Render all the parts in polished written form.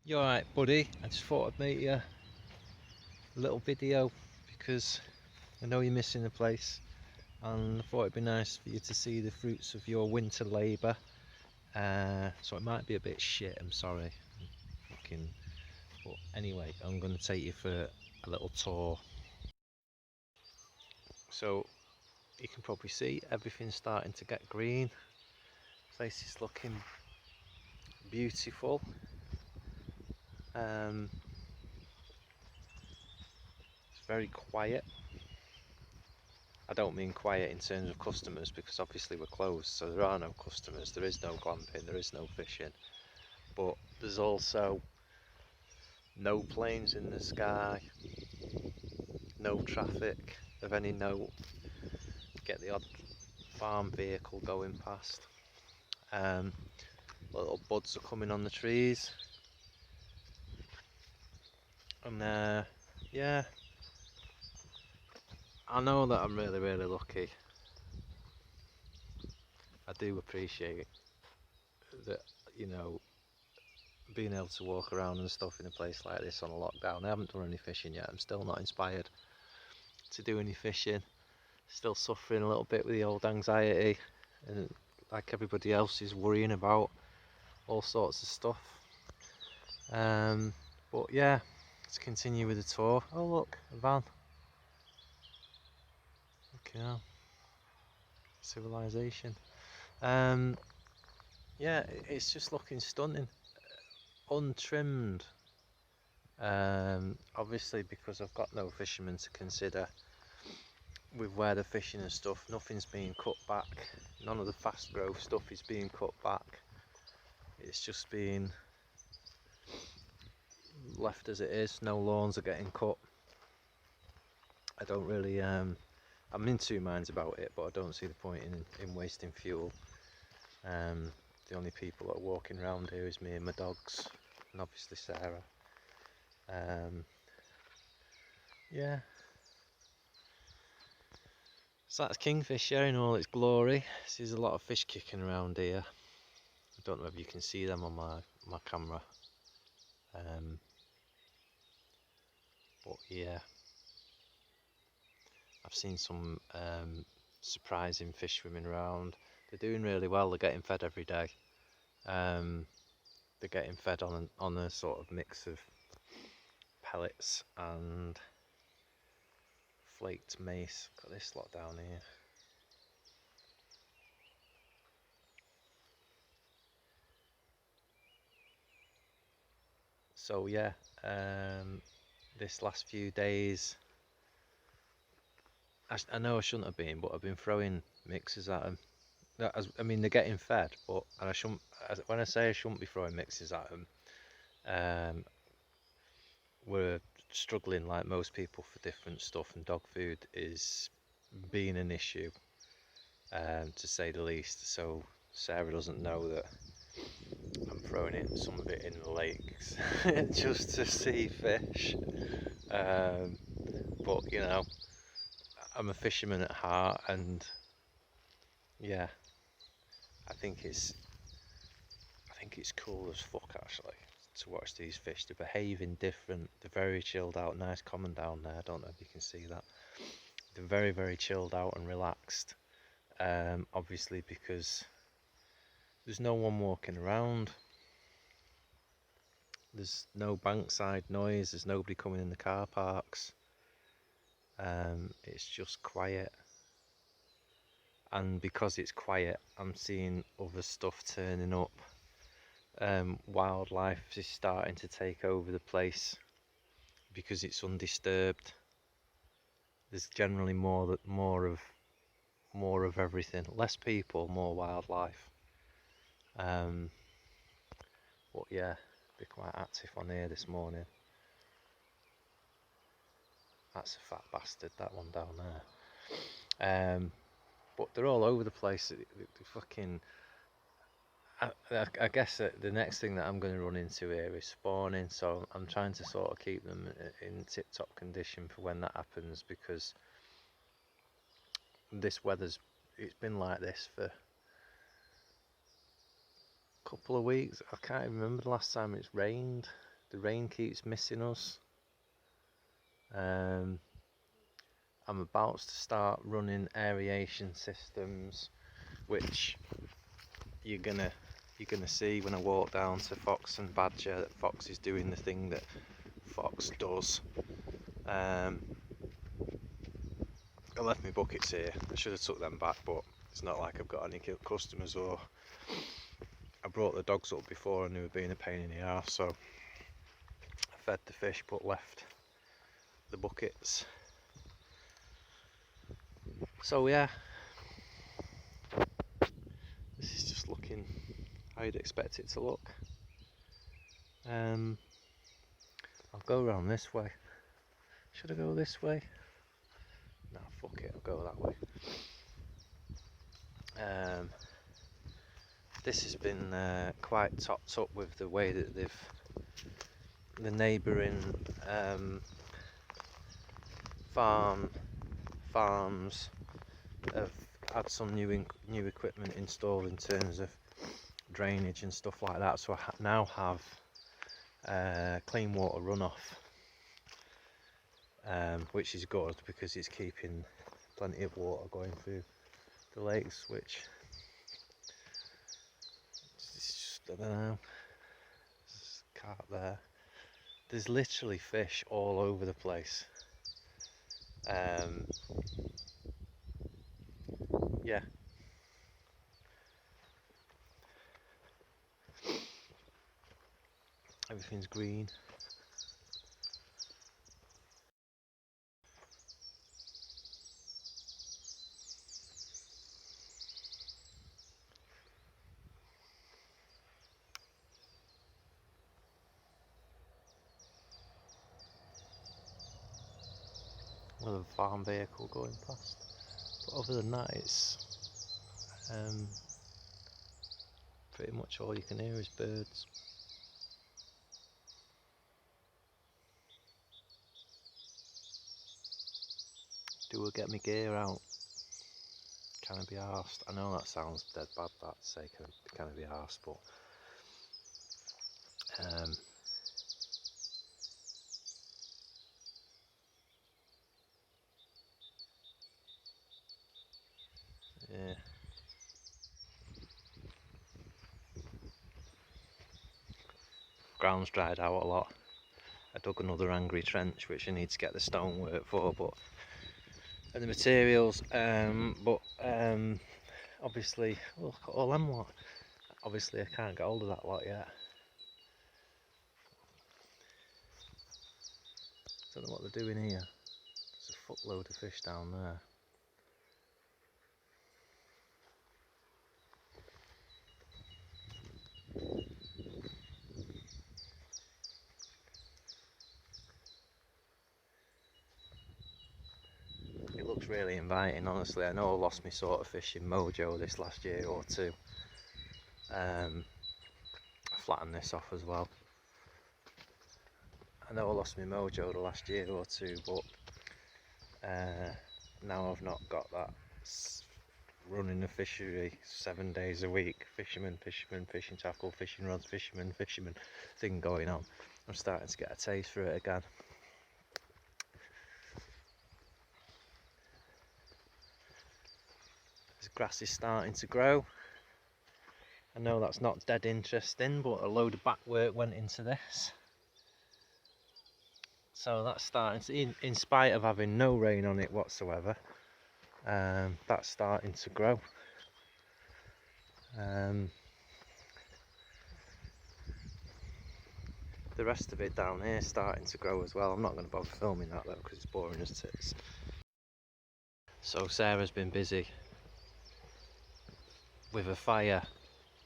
You alright, buddy? I just thought I'd make you a little video because I know you're missing the place and I thought it'd be nice for you to see the fruits of your winter labour. So it might be a bit shit, I'm sorry. Fucking, but anyway, I'm going to take you for a little tour. So you can probably see everything's starting to get green. The place is looking beautiful. Um, it's very quiet. I don't mean quiet in terms of customers because obviously we're closed, so there are no customers, there is no glamping, there is no fishing, but there's also no planes in the sky, no traffic of any note, get the odd farm vehicle going past. Um, Little buds are coming on the trees, and yeah, I know that I'm really lucky. I do appreciate that, you know, being able to walk around and stuff in a place like this on a lockdown. I haven't done any fishing yet. I'm still not inspired to do any fishing. Still suffering a little bit with the old anxiety, and like everybody else is worrying about all sorts of stuff. But yeah, let's continue with the tour. Oh look, a van. Okay, civilization. Um, yeah, it's just looking stunning, untrimmed. Obviously because I've got no fishermen to consider with where they're fishing and stuff, nothing's being cut back. None of the fast growth stuff is being cut back. It's just being left as it is. No lawns are getting cut. I don't really I'm in two minds about it, but I don't see the point in wasting fuel. The only people that are walking around here is me and my dogs, and obviously Sarah. Yeah, so that's Kingfisher in all its glory. There's a lot of fish kicking around here. I don't know if you can see them on my camera. Um, but yeah, I've seen some surprising fish swimming around. They're doing really well. They're getting fed every day. Um, they're getting fed on a sort of mix of pellets and flaked mace. Got this lot down here. So yeah, this last few days, I know I shouldn't have been, but I've been throwing mixes at them. I mean, they're getting fed, but and I shouldn't. When I say I shouldn't be throwing mixes at them, um, we're struggling like most people for different stuff, and dog food is being an issue, to say the least. So Sarah doesn't know that I'm throwing in some of it in the lakes just to see fish. Um, but you know, I'm a fisherman at heart, and yeah, I think it's I think it's cool as fuck actually to watch these fish. They're behaving different. They're very chilled out. Nice common down there. I don't know if you can see that. They're very chilled out and relaxed. Obviously because there's no one walking around. There's no bankside noise. There's nobody coming in the car parks. It's just quiet. And because it's quiet, I'm seeing other stuff turning up. Wildlife is starting to take over the place because it's undisturbed. There's generally more of everything. Less people, more wildlife. Um, but yeah, be quite active on here this morning. That's a fat bastard, that one down there. But they're all over the place. They fucking. I guess that the next thing that I'm going to run into here is spawning, so I'm trying to sort of keep them in tip-top condition for when that happens, because this weather's it's been like this for a couple of weeks. I can't even remember the last time it's rained. the rain keeps missing us. I'm about to start running aeration systems, which you're gonna see when I walk down to Fox and Badger that Fox is doing the thing that Fox does. I left my buckets here. I should have took them back, but it's not like I've got any customers, or I brought the dogs up before and they were being a pain in the arse, so I fed the fish but left the buckets. So yeah, this is just looking how you'd expect it to look. I'll go around this way. Should I go this way? No, fuck it, I'll go that way. This has been quite topped up with the way that the neighbouring farms have had some new equipment installed in terms of drainage and stuff like that, so I now have clean water runoff, which is good because it's keeping plenty of water going through the lakes, which is just, I don't know, there's a carp there. There's literally fish all over the place. Yeah. Everything's green. Another farm vehicle going past. But other than that, it's pretty much all you can hear is birds. Do I get my gear out? Can I be arsed? I know that sounds dead bad, that to say can I be arsed, but yeah. Ground's dried out a lot. I dug another angry trench which I need to get the stonework for, and the materials, obviously, look at all them lot. Obviously I can't get hold of that lot yet. Don't know what they're doing here. There's a footload of fish down there. It looks really inviting, honestly. I know I lost my sort of fishing mojo this last year or two. I flattened this off as well. I know I lost my mojo the last year or two, but now I've not got that running the fishery 7 days a week, fisherman, fishing tackle, fishing rods, fisherman thing going on. I'm starting to get a taste for it again. This grass is starting to grow. I know that's not dead interesting, but a load of back work went into this. So that's starting to, in spite of having no rain on it whatsoever, that's starting to grow. The rest of it down here is starting to grow as well. I'm not going to bother filming that though because it's boring as tits. So Sarah's been busy with a fire,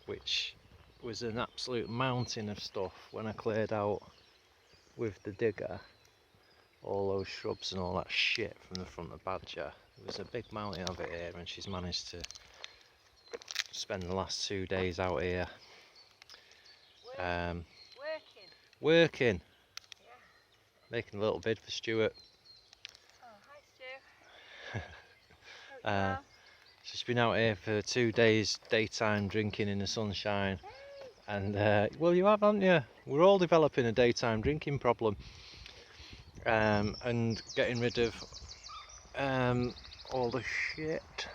which was an absolute mountain of stuff when I cleared out with the digger all those shrubs and all that shit from the front of Badger. There was a big mountain of it here, and she's managed to spend the last 2 days out here working. Yeah. Making a little bid for Stuart. Oh, hi Stu. So she's been out here for 2 days daytime drinking in the sunshine, And well, you have, haven't you? We're all developing a daytime drinking problem, and getting rid of all the shit.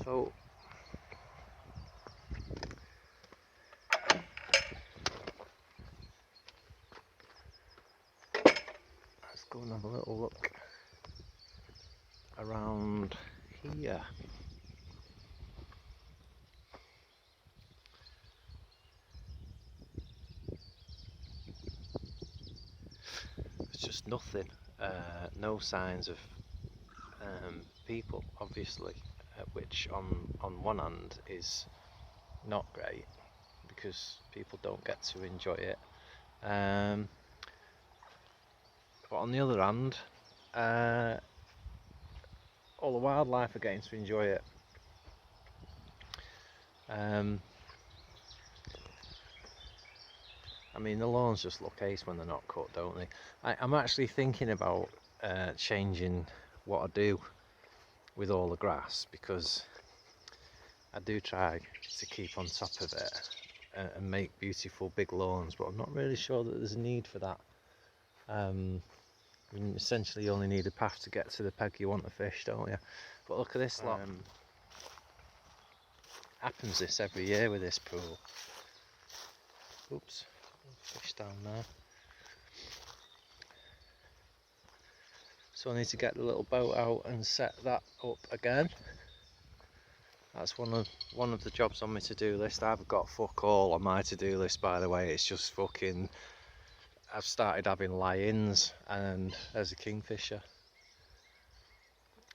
So let's go and have a little look around here. There's just nothing, no signs of people, obviously, which on one hand is not great because people don't get to enjoy it. But on the other hand, all the wildlife are getting to enjoy it. I mean, the lawns just look ace when they're not cut, don't they? I'm actually thinking about changing what I do with all the grass, because I do try to keep on top of it and make beautiful big lawns, but I'm not really sure that there's a need for that. I mean, essentially you only need a path to get to the peg you want to fish, don't you? But look at this lot. Happens this every year with this pool. Oops, fish down there. So I need to get the little boat out and set that up again. That's one of the jobs on my to-do list. I've got fuck all on my to-do list, by the way. It's just fucking, I've started having lie-ins, and there's a kingfisher.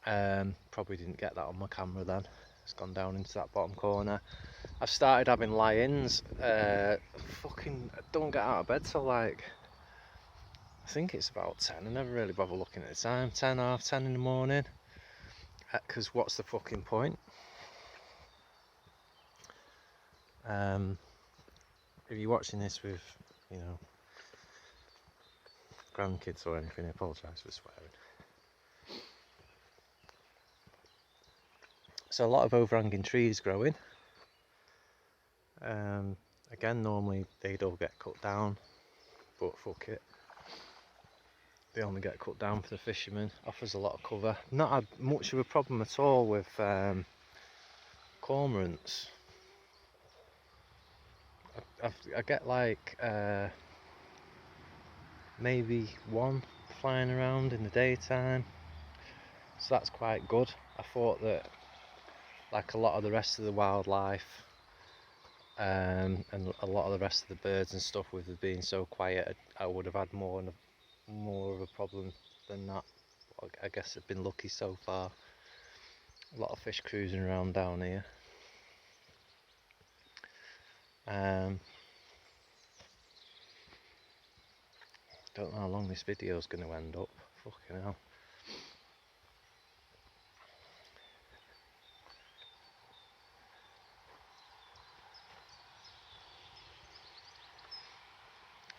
Probably didn't get that on my camera then. It's gone down into that bottom corner. I've started having lie-ins. Fucking don't get out of bed till like, I think it's about 10. I never really bother looking at the time. 10, half 10 in the morning. Because what's the fucking point? If you're watching this with, you know, grandkids or anything, I apologise for swearing. So a lot of overhanging trees growing. Again, normally they'd all get cut down, but fuck it. They only get cut down for the fishermen. Offers a lot of cover. Not had much of a problem at all with cormorants. I get like maybe one flying around in the daytime, so that's quite good. I thought that, like a lot of the rest of the wildlife and a lot of the rest of the birds and stuff, with it being so quiet, I would have had more of a problem than that. I guess I've been lucky so far. A lot of fish cruising around down here. Don't know how long this video is going to end up. Fucking hell.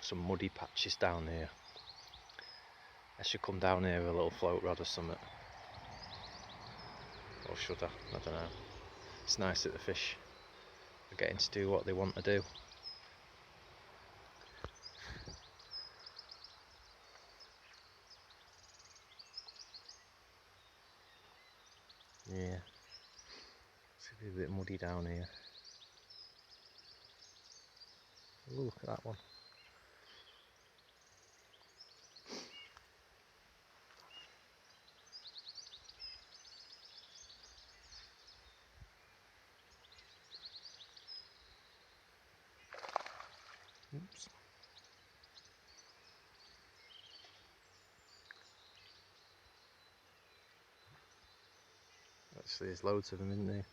Some muddy patches down here. I should come down here with a little float rod or something. Or should I? I don't know. It's nice that the fish are getting to do what they want to do. Yeah. It's going to be a bit muddy down here. Ooh, look at that one. Oops. Actually, there's loads of them in there.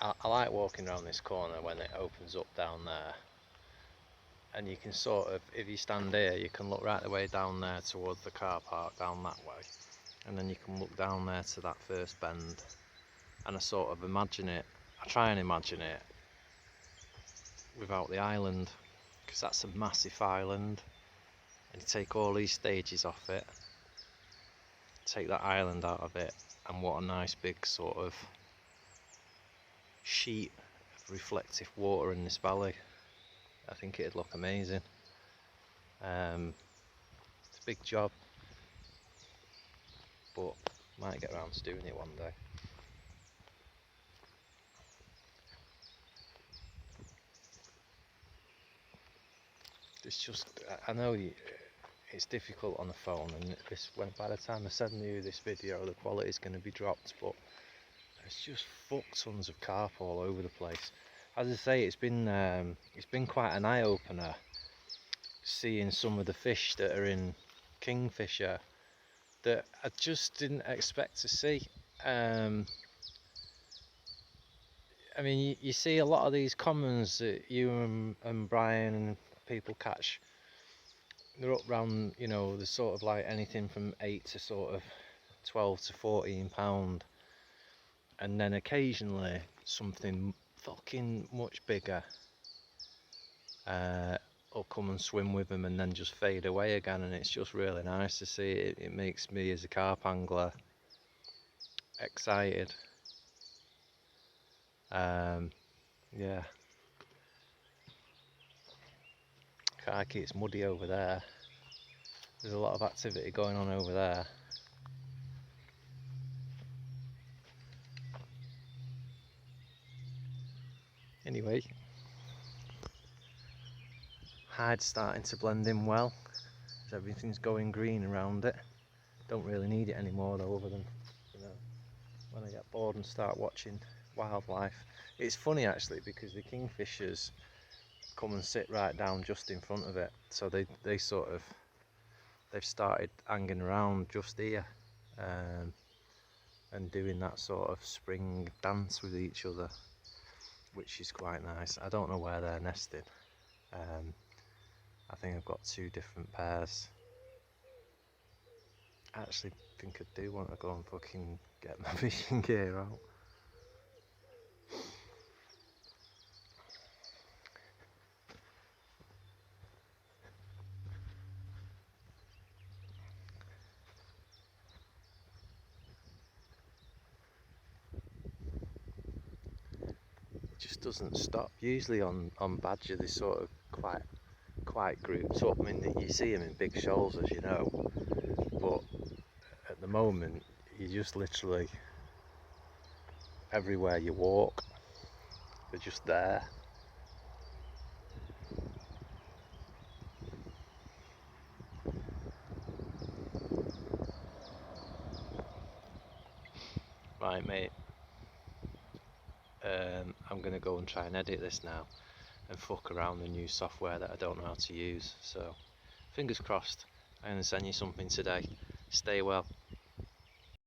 I like walking around this corner when it opens up down there, and you can sort of, if you stand here, you can look right the way down there towards the car park down that way, and then you can look down there to that first bend, and I sort of imagine it, I try and imagine it without the island, because that's a massive island, and you take all these stages off it, take that island out of it, and what a nice big sort of sheet of reflective water in this valley. I think it'd look amazing. It's a big job, but might get around to doing it one day. It's just, I know it's difficult on the phone, and by the time I send you this video, the quality is going to be dropped, but there's just fuck tons of carp all over the place. As I say, it's been quite an eye-opener seeing some of the fish that are in Kingfisher that I just didn't expect to see. I mean, you see a lot of these commons that you and Brian and people catch. They're up round, you know, they're sort of like anything from 8 to sort of 12 to 14 pound, and then occasionally something fucking much bigger will come and swim with them and then just fade away again, and it's just really nice to see. It makes me as a carp angler excited. Yeah. Crikey, it's muddy over there. There's a lot of activity going on over there. Anyway, hide's starting to blend in well, as everything's going green around it. Don't really need it anymore though, other than, you know, when I get bored and start watching wildlife. It's funny actually, because the kingfishers come and sit right down just in front of it, so they sort of, they've started hanging around just here, and doing that sort of spring dance with each other, which is quite nice. I don't know where they're nested. I think I've got 2 different pairs. I actually think I do want to go and fucking get my fishing gear out. It just doesn't stop. Usually on badger they sort of quite grouped up. I mean, you see them in big shoals, as you know, but at the moment you just literally, everywhere you walk, they're just there. Right, mate, I'm gonna go and try and edit this now and fuck around the new software that I don't know how to use, so fingers crossed I'm gonna send you something today. Stay well.